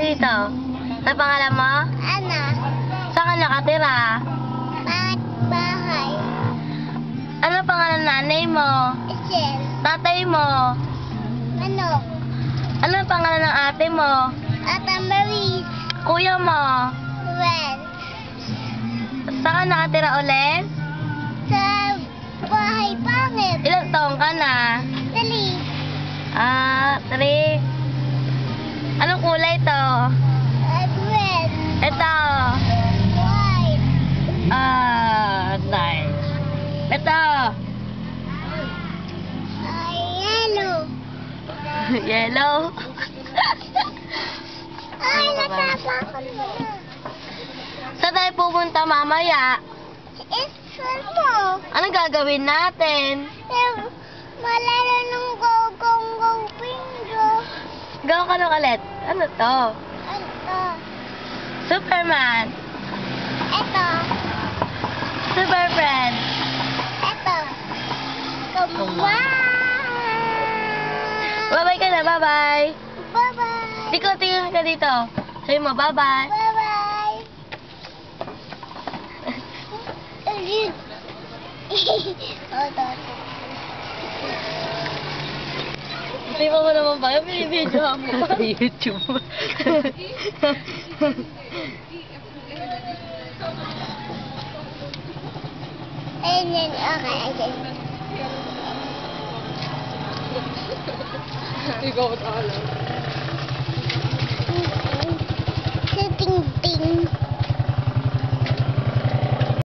dito? Ano pangalan mo? Ana, Saan ka nakatira? bakit bahay? Ano pangalan ng nanay mo? Isel, Tatay mo? manok, Ano pangalan ng ate mo? Ata Marie, Kuya mo? Ren, Saan ka nakatira ulit? sa bahay pangit, Ilang taong ka na? dali, 3. Anong kulay to? at red, Ito. white, Nice. Ito. yellow. Yellow. Ay, natatakot mo na. Saan tayo pupunta mamaya? Isel mo. Anong gagawin natin? Malala ng go pingo. Gawa ka lang ulit. Ano to? Ito, Superman. ito, Super friend. ito. Kumain. Bye-bye ka na. Bye-bye. Bye-bye. Tingin ka dito. Sabi mo, bye-bye. Bye-bye. Ito. Di ba mo naman ba? Pinibidyo mo. YouTube. Ayan, okay. Ikaw at alam. Sa ting-ting.